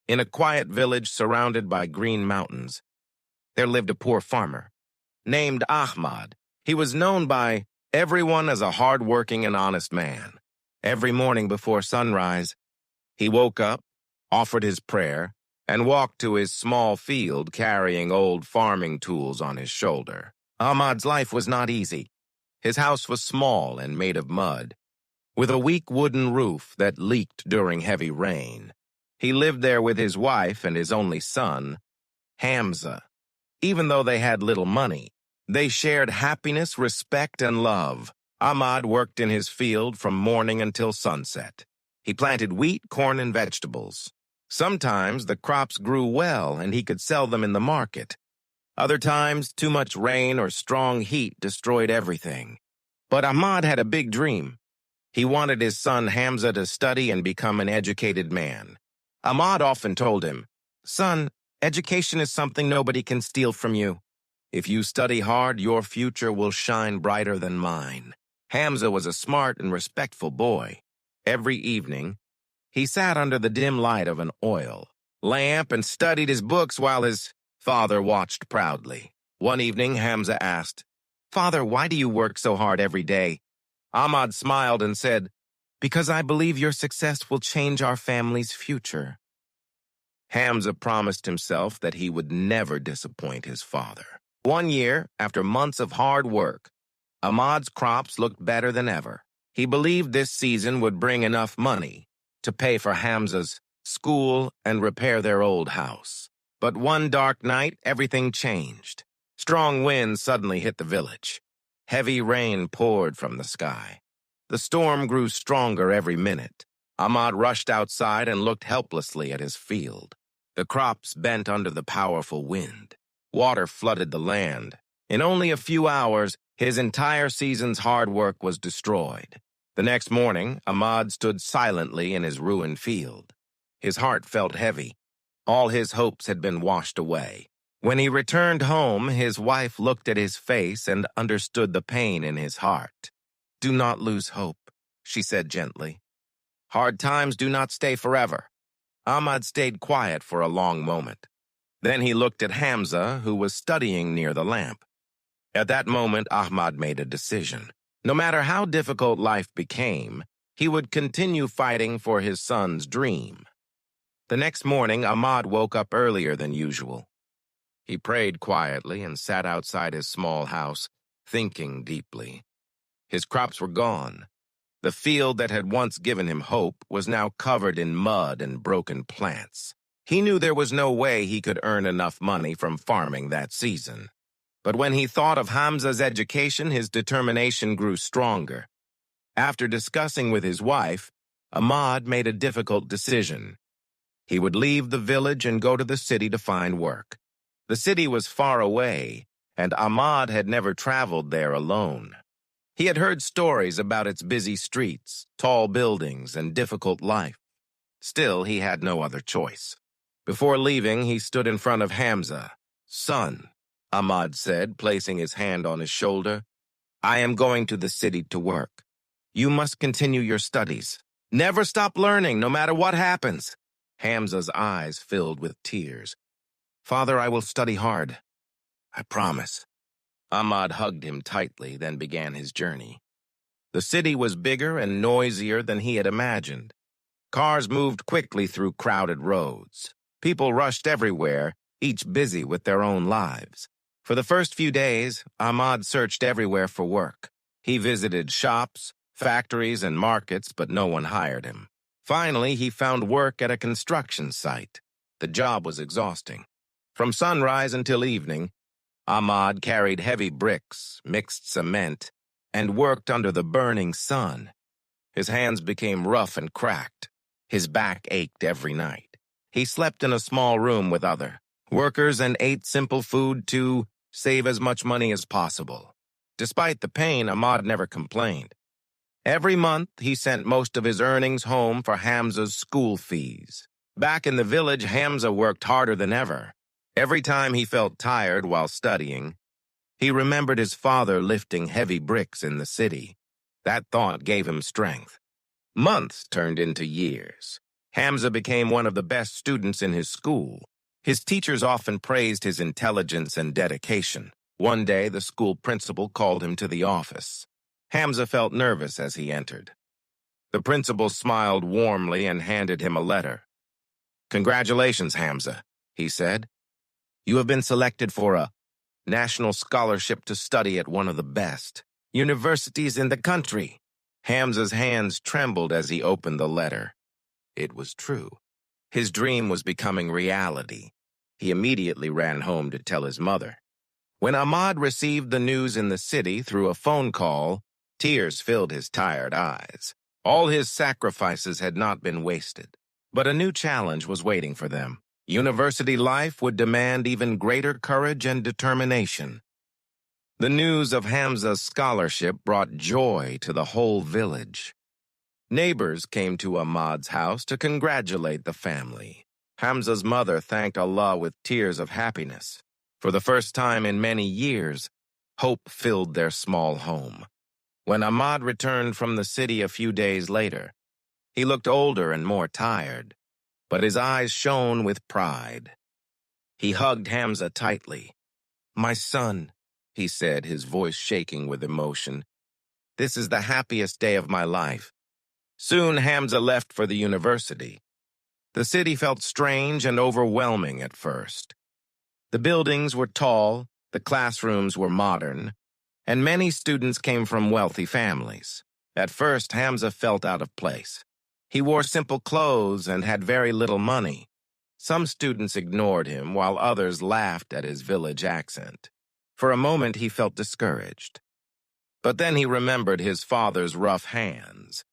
In a quiet village surrounded by green mountains, there lived a poor farmer named Ahmad. He was known by everyone as a hard-working and honest man. Every morning before sunrise, he woke up, offered his prayer, and walked to his small field carrying old farming tools on his shoulder. Ahmad's life was not easy. His house was small and made of mud, with a weak wooden roof that leaked during heavy rain. He lived there with his wife and his only son, Hamza. Even though they had little money, they shared happiness, respect, and love. Ahmad worked in his field from morning until sunset. He planted wheat, corn, and vegetables. Sometimes the crops grew well and he could sell them in the market. Other times, too much rain or strong heat destroyed everything. But Ahmad had a big dream. He wanted his son Hamza to study and become an educated man. Ahmad often told him, "Son, education is something nobody can steal from you. If you study hard, your future will shine brighter than mine." Hamza was a smart and respectful boy. Every evening, he sat under the dim light of an oil lamp and studied his books while his father watched proudly. One evening, Hamza asked, "Father, why do you work so hard every day?" Ahmad smiled and said, "Because I believe your success will change our family's future." Hamza promised himself that he would never disappoint his father. One year, after months of hard work, Ahmad's crops looked better than ever. He believed this season would bring enough money to pay for Hamza's school and repair their old house. But one dark night, everything changed. Strong winds suddenly hit the village. Heavy rain poured from the sky. The storm grew stronger every minute. Ahmad rushed outside and looked helplessly at his field. The crops bent under the powerful wind. Water flooded the land. In only a few hours, his entire season's hard work was destroyed. The next morning, Ahmad stood silently in his ruined field. His heart felt heavy. All his hopes had been washed away. When he returned home, his wife looked at his face and understood the pain in his heart. "Do not lose hope," she said gently. "Hard times do not stay forever." Ahmad stayed quiet for a long moment. Then he looked at Hamza, who was studying near the lamp. At that moment, Ahmad made a decision. No matter how difficult life became, he would continue fighting for his son's dream. The next morning, Ahmad woke up earlier than usual. He prayed quietly and sat outside his small house, thinking deeply. His crops were gone. The field that had once given him hope was now covered in mud and broken plants. He knew there was no way he could earn enough money from farming that season. But when he thought of Hamza's education, his determination grew stronger. After discussing with his wife, Ahmad made a difficult decision. He would leave the village and go to the city to find work. The city was far away, and Ahmad had never traveled there alone. He had heard stories about its busy streets, tall buildings, and difficult life. Still, he had no other choice. Before leaving, he stood in front of Hamza. "Son," Ahmad said, placing his hand on his shoulder, "I am going to the city to work. You must continue your studies. Never stop learning, no matter what happens." Hamza's eyes filled with tears. "Father, I will study hard. I promise." Ahmad hugged him tightly, then began his journey. The city was bigger and noisier than he had imagined. Cars moved quickly through crowded roads. People rushed everywhere, each busy with their own lives. For the first few days, Ahmad searched everywhere for work. He visited shops, factories, and markets, but no one hired him. Finally, he found work at a construction site. The job was exhausting. From sunrise until evening, Ahmad carried heavy bricks, mixed cement, and worked under the burning sun. His hands became rough and cracked. His back ached every night. He slept in a small room with other workers and ate simple food to save as much money as possible. Despite the pain, Ahmad never complained. Every month, he sent most of his earnings home for Hamza's school fees. Back in the village, Hamza worked harder than ever. Every time he felt tired while studying, he remembered his father lifting heavy bricks in the city. That thought gave him strength. Months turned into years. Hamza became one of the best students in his school. His teachers often praised his intelligence and dedication. One day, the school principal called him to the office. Hamza felt nervous as he entered. The principal smiled warmly and handed him a letter. "Congratulations, Hamza," he said. "You have been selected for a national scholarship to study at one of the best universities in the country." Hamza's hands trembled as he opened the letter. It was true. His dream was becoming reality. He immediately ran home to tell his mother. When Ahmad received the news in the city through a phone call, tears filled his tired eyes. All his sacrifices had not been wasted, but a new challenge was waiting for them. University life would demand even greater courage and determination. The news of Hamza's scholarship brought joy to the whole village. Neighbors came to Ahmad's house to congratulate the family. Hamza's mother thanked Allah with tears of happiness. For the first time in many years, hope filled their small home. When Ahmad returned from the city a few days later, he looked older and more tired, but his eyes shone with pride. He hugged Hamza tightly. "My son," he said, his voice shaking with emotion, "this is the happiest day of my life." Soon Hamza left for the university. The city felt strange and overwhelming at first. The buildings were tall, the classrooms were modern, and many students came from wealthy families. At first, Hamza felt out of place. He wore simple clothes and had very little money. Some students ignored him, while others laughed at his village accent. For a moment, he felt discouraged. But then he remembered his father's rough hands,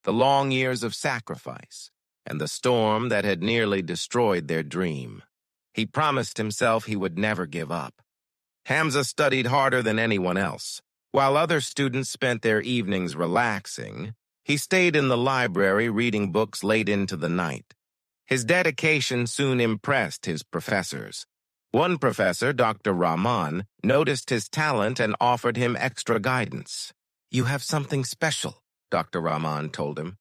the long years of sacrifice, and the storm that had nearly destroyed their dream. He promised himself he would never give up. Hamza studied harder than anyone else. While other students spent their evenings relaxing, he stayed in the library reading books late into the night. His dedication soon impressed his professors. One professor, Dr. Rahman, noticed his talent and offered him extra guidance. "You have something special," Dr. Rahman told him.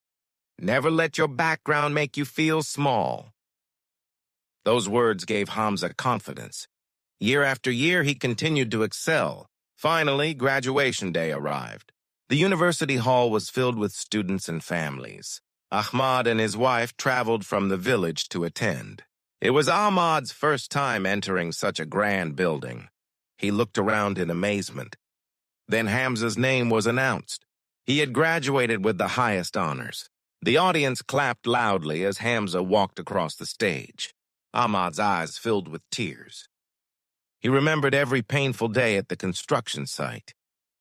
"Never let your background make you feel small." Those words gave Hamza confidence. Year after year, he continued to excel. Finally, graduation day arrived. The university hall was filled with students and families. Ahmad and his wife traveled from the village to attend. It was Ahmad's first time entering such a grand building. He looked around in amazement. Then Hamza's name was announced. He had graduated with the highest honors. The audience clapped loudly as Hamza walked across the stage. Ahmad's eyes filled with tears. He remembered every painful day at the construction site,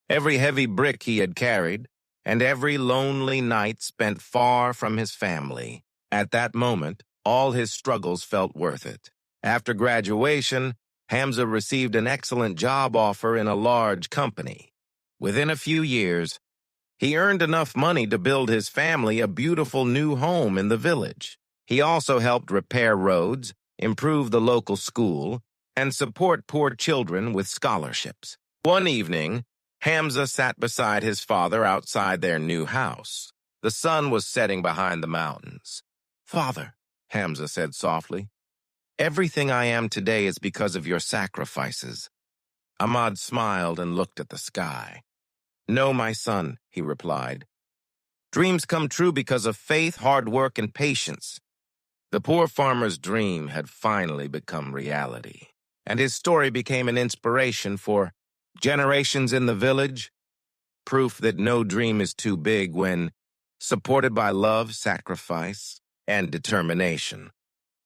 every heavy brick he had carried, and every lonely night spent far from his family. At that moment, all his struggles felt worth it. After graduation, Hamza received an excellent job offer in a large company. Within a few years, he earned enough money to build his family a beautiful new home in the village. He also helped repair roads, improve the local school, and support poor children with scholarships. One evening, Hamza sat beside his father outside their new house. The sun was setting behind the mountains. "Father," Hamza said softly, "everything I am today is because of your sacrifices." Ahmad smiled and looked at the sky. "No, my son," he replied. "Dreams come true because of faith, hard work, and patience." The poor farmer's dream had finally become reality, and his story became an inspiration for generations in the village, proof that no dream is too big when supported by love, sacrifice, and determination.